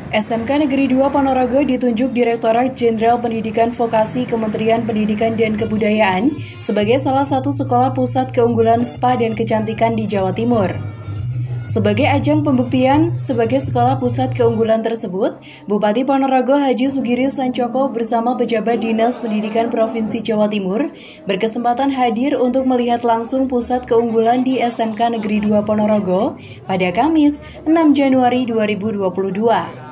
SMK Negeri 2 Ponorogo ditunjuk Direktorat Jenderal Pendidikan Vokasi Kementerian Pendidikan dan Kebudayaan sebagai salah satu sekolah pusat keunggulan spa dan kecantikan di Jawa Timur. Sebagai ajang pembuktian sebagai sekolah pusat keunggulan tersebut, Bupati Ponorogo Haji Sugiri Sancoko bersama pejabat Dinas Pendidikan Provinsi Jawa Timur berkesempatan hadir untuk melihat langsung pusat keunggulan di SMK Negeri 2 Ponorogo pada Kamis 6 Januari 2022.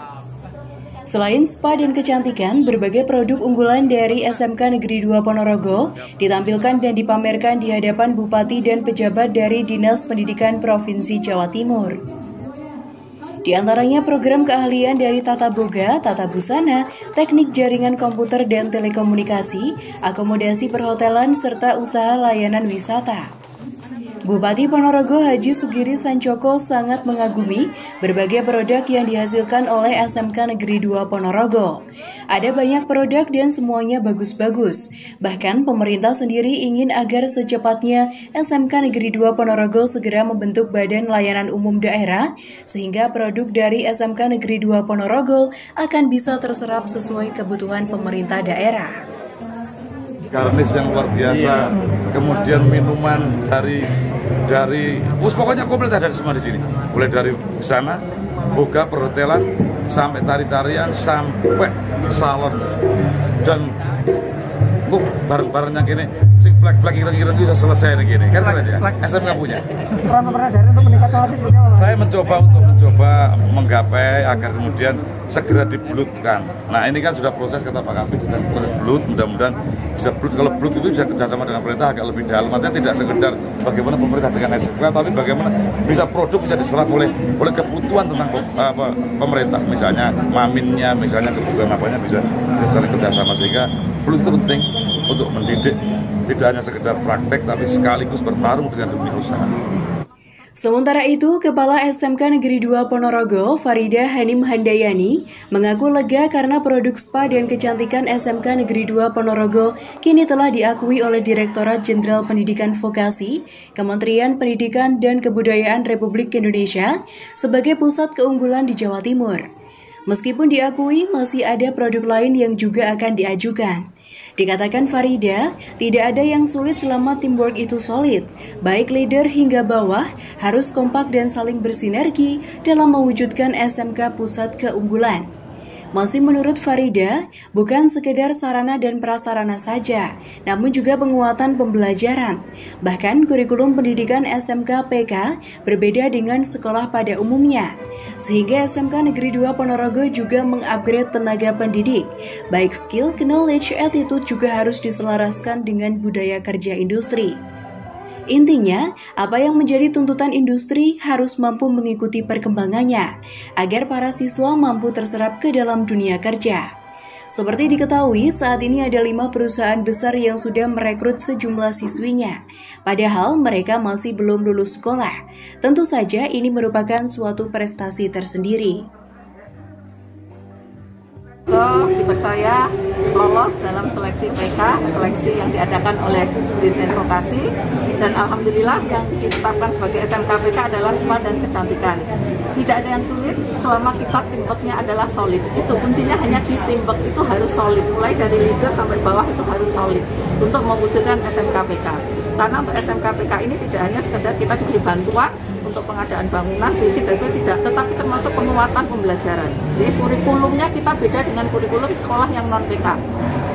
Selain spa dan kecantikan, berbagai produk unggulan dari SMK Negeri 2 Ponorogo ditampilkan dan dipamerkan di hadapan Bupati dan pejabat dari Dinas Pendidikan Provinsi Jawa Timur. Di antaranya program keahlian dari tata boga, tata busana, teknik jaringan komputer dan telekomunikasi, akomodasi perhotelan, serta usaha layanan wisata. Bupati Ponorogo Haji Sugiri Sancoko sangat mengagumi berbagai produk yang dihasilkan oleh SMK Negeri 2 Ponorogo. Ada banyak produk dan semuanya bagus-bagus. Bahkan pemerintah sendiri ingin agar secepatnya SMK Negeri 2 Ponorogo segera membentuk Badan Layanan Umum Daerah sehingga produk dari SMK Negeri 2 Ponorogo akan bisa terserap sesuai kebutuhan pemerintah daerah. Garnis yang luar biasa, kemudian minuman dari pokoknya komplit ada semua di sini. Mulai dari sana, boga, perhotelan, sampai tari-tarian, sampai salon dan barang-barangnya gini, sing flag-flag kira-kira itu sudah selesai gini. Kan ya? SMK punya. Saya mencoba menggapai agar kemudian segera dibelutkan. Nah ini kan sudah proses kata Pak Kapit, sudah proses belut, mudah-mudahan bisa belut. Kalau belut itu bisa kerjasama dengan pemerintah agak lebih dalam. Artinya tidak sekedar bagaimana pemerintah dengan SMK, tapi bagaimana bisa produk bisa diserap oleh kebutuhan tentang pemerintah. Misalnya maminnya, misalnya kebutuhan apanya bisa saling kerjasama, sehingga belut itu penting untuk mendidik tidak hanya sekedar praktek, tapi sekaligus bertarung dengan dunia usaha. Sementara itu, Kepala SMK Negeri 2 Ponorogo, Farida Hanim Handayani, mengaku lega karena produk spa dan kecantikan SMK Negeri 2 Ponorogo kini telah diakui oleh Direktorat Jenderal Pendidikan Vokasi, Kementerian Pendidikan dan Kebudayaan Republik Indonesia sebagai pusat keunggulan di Jawa Timur. Meskipun diakui, masih ada produk lain yang juga akan diajukan. Dikatakan Farida, tidak ada yang sulit selama teamwork itu solid. Baik leader hingga bawah harus kompak dan saling bersinergi dalam mewujudkan SMK Pusat Keunggulan. Masih menurut Farida, bukan sekedar sarana dan prasarana saja, namun juga penguatan pembelajaran. Bahkan kurikulum pendidikan SMK PK berbeda dengan sekolah pada umumnya. Sehingga SMK Negeri 2 Ponorogo juga mengupgrade tenaga pendidik. Baik skill, knowledge, attitude juga harus diselaraskan dengan budaya kerja industri. Intinya, apa yang menjadi tuntutan industri harus mampu mengikuti perkembangannya, agar para siswa mampu terserap ke dalam dunia kerja. Seperti diketahui, saat ini ada 5 perusahaan besar yang sudah merekrut sejumlah siswinya, padahal mereka masih belum lulus sekolah. Tentu saja ini merupakan suatu prestasi tersendiri. Dipercaya lolos dalam seleksi PK, seleksi yang diadakan oleh Dirjen Vokasi, dan alhamdulillah yang ditetapkan sebagai SMK PK adalah spa dan kecantikan. Tidak ada yang sulit selama kita teamworknya adalah solid. Itu kuncinya hanya di teamwork itu harus solid, mulai dari leader sampai bawah itu harus solid untuk mewujudkan SMK PK. Karena untuk SMK PK ini tidak hanya sekedar kita diberi bantuan untuk pengadaan bangunan, fisik dan sebagainya, tidak, tetapi termasuk penguatan pembelajaran. Jadi kurikulumnya kita beda dengan kurikulum sekolah yang non-PK.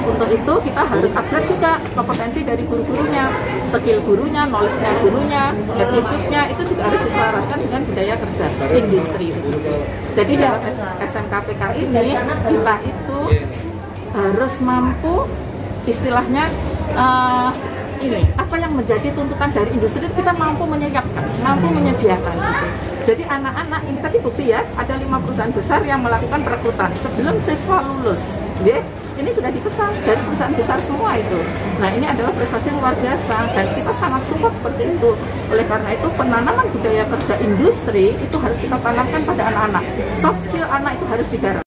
Untuk itu kita harus upgrade juga kompetensi dari guru-gurunya, skill gurunya, knowledge-nya gurunya, attitude-nya itu juga harus diselaraskan dengan budaya kerja industri. Jadi dalam SMK PK ini kita itu harus mampu istilahnya ini apa yang menjadi tuntutan dari industri, kita mampu menyiapkan, mampu menyediakan gitu. Jadi anak-anak ini tadi bukti ya, ada 5 perusahaan besar yang melakukan perekrutan sebelum siswa lulus. Ini sudah dipesan dari perusahaan besar semua itu. Nah ini adalah prestasi luar biasa dan kita sangat support seperti itu. Oleh karena itu penanaman budaya kerja industri itu harus kita tanamkan pada anak-anak. Soft skill anak itu harus digarap.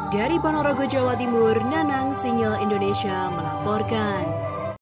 Dari Ponorogo, Jawa Timur, Nanang Sinyal Indonesia melaporkan.